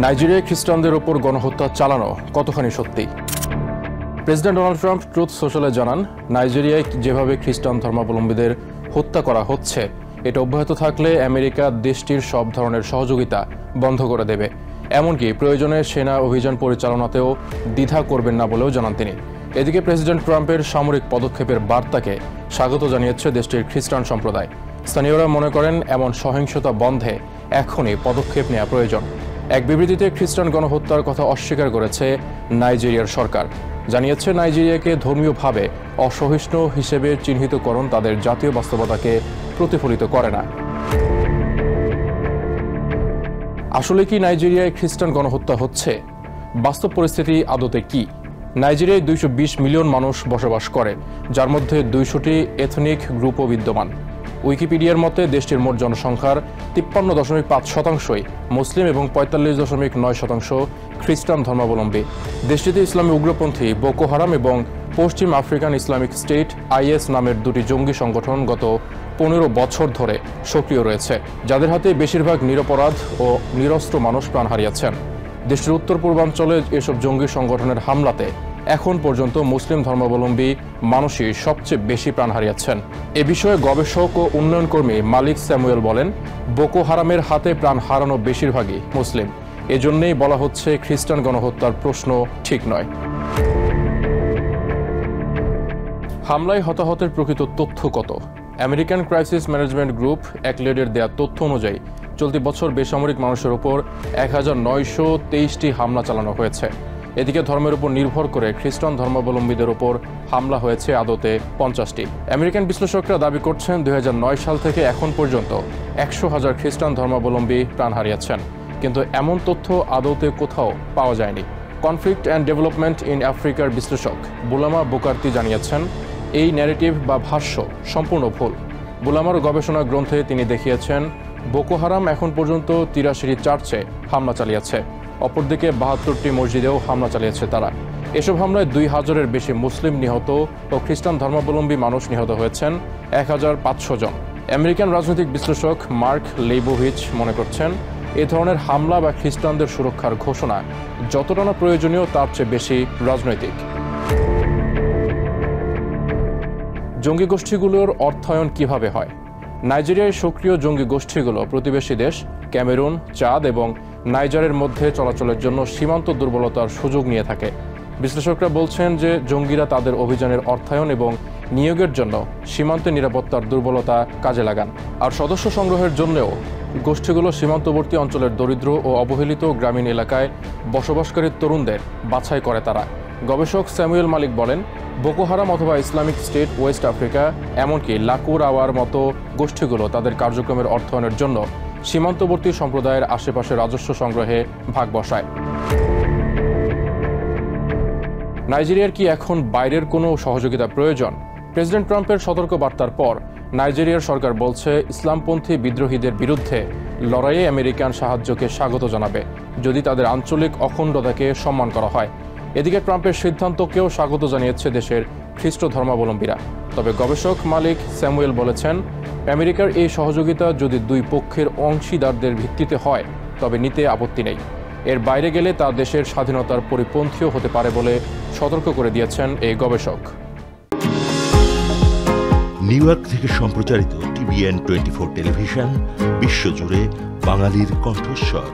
নাইজেরিয়ায় খ্রিস্টানদের ওপর গণহত্যা চালানো কতখানি সত্যি? প্রেসিডেন্ট ডোনাল্ড ট্রাম্প ট্রুথ সোশ্যালে জানান, নাইজেরিয়ায় যেভাবে খ্রিস্টান ধর্মাবলম্বীদের হত্যা করা হচ্ছে এটা অব্যাহত থাকলে আমেরিকা দেশটির সব ধরনের সহযোগিতা বন্ধ করে দেবে, এমনকি প্রয়োজনে সেনা অভিযান পরিচালনাতেও দ্বিধা করবেন না বলেও জানান তিনি। এদিকে প্রেসিডেন্ট ট্রাম্পের সামরিক পদক্ষেপের বার্তাকে স্বাগত জানিয়েছে দেশটির খ্রিস্টান সম্প্রদায়। স্থানীয়রা মনে করেন এমন সহিংসতা বন্ধে এখনই পদক্ষেপ নেওয়া প্রয়োজন। এক বিবৃতিতে খ্রিস্টান গণহত্যার কথা অস্বীকার করেছে নাইজেরিয়ার সরকার। জানিয়েছে নাইজেরিয়াকে ধর্মীয়ভাবে অসহিষ্ণু হিসেবে চিহ্নিতকরণ তাদের জাতীয় বাস্তবতাকে প্রতিফলিত করে না। আসলে কি নাইজেরিয়ায় খ্রিস্টান গণহত্যা হচ্ছে? বাস্তব পরিস্থিতি আদতে কি? নাইজেরিয়ায় 220 মিলিয়ন মানুষ বসবাস করে, যার মধ্যে 200টি এথনিক গ্রুপও বিদ্যমান। উইকিপিডিয়ার মতে দেশটির মোট জনসংখ্যার 53.5% মুসলিম এবং 45.9% খ্রিস্টান ধর্মাবলম্বী। দেশটিতে ইসলামী উগ্রপন্থী বোকো হারাম এবং পশ্চিম আফ্রিকান ইসলামিক স্টেট IS নামের দুটি জঙ্গি সংগঠন গত 15 বছর ধরে সক্রিয় রয়েছে, যাদের হাতে বেশিরভাগ নিরপরাধ ও নিরস্ত্র মানুষ প্রাণ হারিয়েছেন। দেশটির উত্তর পূর্বাঞ্চলে এসব জঙ্গি সংগঠনের হামলাতে এখন পর্যন্ত মুসলিম ধর্মাবলম্বী মানুষই সবচেয়ে বেশি প্রাণ হারিয়েছেন। এ বিষয়ে গবেষক ও উন্নয়ন কর্মী মালিক স্যামুয়েল বলেন, বোকো হারামের হাতে প্রাণ হারানো বেশিরভাগই মুসলিম। এজন্যই বলা হচ্ছে খ্রিস্টান গণহত্যার প্রশ্ন ঠিক নয়। হামলায় হতাহতের প্রকৃত তথ্য কত? আমেরিকান ক্রাইসিস ম্যানেজমেন্ট গ্রুপ অ্যাকলেডের দেয়া তথ্য অনুযায়ী চলতি বছর বেসামরিক মানুষের উপর 1923টি হামলা চালানো হয়েছে। এদিকে ধর্মের উপর নির্ভর করে খ্রিস্টান ধর্মাবলম্বীদের উপর হামলা হয়েছে আদতে 50টি। আমেরিকান বিশ্লেষকরা দাবি করছেন 2009 সাল থেকে এখন পর্যন্ত 100,000 খ্রিস্টান ধর্মাবলম্বী প্রাণ হারিয়েছেন, কিন্তু এমন তথ্য আদতে কোথাও পাওয়া যায়নি। কনফ্লিক্ট অ্যান্ড ডেভেলপমেন্ট ইন আফ্রিকার বিশ্লেষক বুলামা বুকার্তি জানিয়েছেন, এই ন্যারেটিভ বা ভাষ্য সম্পূর্ণ ভুল। বুলামার গবেষণা গ্রন্থে তিনি দেখিয়েছেন, বোকো হারাম এখন পর্যন্ত 83টি চার্চে হামলা চালিয়েছে। অপরদিকে 72টি মসজিদেও হামলা চালিয়েছে তারা। এসব হামলায় 2000-এর বেশি মুসলিম নিহত ও খ্রিস্টান ধর্মাবলম্বী মানুষ নিহত হয়েছেন 1500 জন। আমেরিকান রাজনৈতিক বিশ্লেষক মার্ক লেইবোভিচ মনে করছেন, এ ধরনের হামলা বা খ্রিস্টানদের সুরক্ষার ঘোষণা যতটা না প্রয়োজনীয় তার চেয়ে বেশি রাজনৈতিক। জঙ্গি গোষ্ঠীগুলোর অর্থায়ন কিভাবে হয়? নাইজেরিয়ায় সক্রিয় জঙ্গি গোষ্ঠীগুলো প্রতিবেশী দেশ ক্যামেরুন, চাদ এবং নাইজারের মধ্যে চলাচলের জন্য সীমান্ত দুর্বলতার সুযোগ নিয়ে থাকে। বিশ্লেষকরা বলছেন যে জঙ্গিরা তাদের অভিযানের অর্থায়ন এবং নিয়োগের জন্য সীমান্তে নিরাপত্তার দুর্বলতা কাজে লাগান। আর সদস্য সংগ্রহের জন্যও গোষ্ঠীগুলো সীমান্তবর্তী অঞ্চলের দরিদ্র ও অবহেলিত গ্রামীণ এলাকায় বসবাসকারী তরুণদের বাছাই করে তারা। গবেষক স্যামুয়েল মালিক বলেন, বোকো হারাম অথবা ইসলামিক স্টেট ওয়েস্ট আফ্রিকা এমনকি লাকুর আওয়ার মতো গোষ্ঠীগুলো তাদের কার্যক্রমের অর্থায়নের জন্য সীমান্তবর্তী সম্প্রদায়ের আশেপাশে রাজস্ব সংগ্রহে ভাগ বসায়। নাইজেরিয়ার কি এখন বাইরের কোনো সহযোগিতা প্রয়োজন? প্রেসিডেন্ট ট্রাম্পের সতর্ক বার্তার পর নাইজেরিয়ার সরকার বলছে, ইসলামপন্থী বিদ্রোহীদের বিরুদ্ধে লড়াইয়ে আমেরিকান সাহায্যকে স্বাগত জানাবে, যদি তাদের আঞ্চলিক অখণ্ডতাকে সম্মান করা হয়। এদিকে ট্রাম্পের সিদ্ধান্তকেও স্বাগত জানিয়েছে দেশের খ্রিস্ট ধর্মাবলম্বীরা। তবে গবেষক মালিক স্যামুয়েল বলেছেন, আমেরিকার এই সহযোগিতা যদি দুই পক্ষের অংশীদারদের ভিত্তিতে হয় তবে নিতে আপত্তি নেই। এর বাইরে গেলে তা দেশের স্বাধীনতার পরিপন্থীও হতে পারে বলে সতর্ক করে দিয়েছেন এই গবেষক। নিউ ইয়র্ক থেকে সম্প্রচারিত TVN 24 টেলিভিশন বিশ্বজুড়ে বাঙালির কণ্ঠস্বর।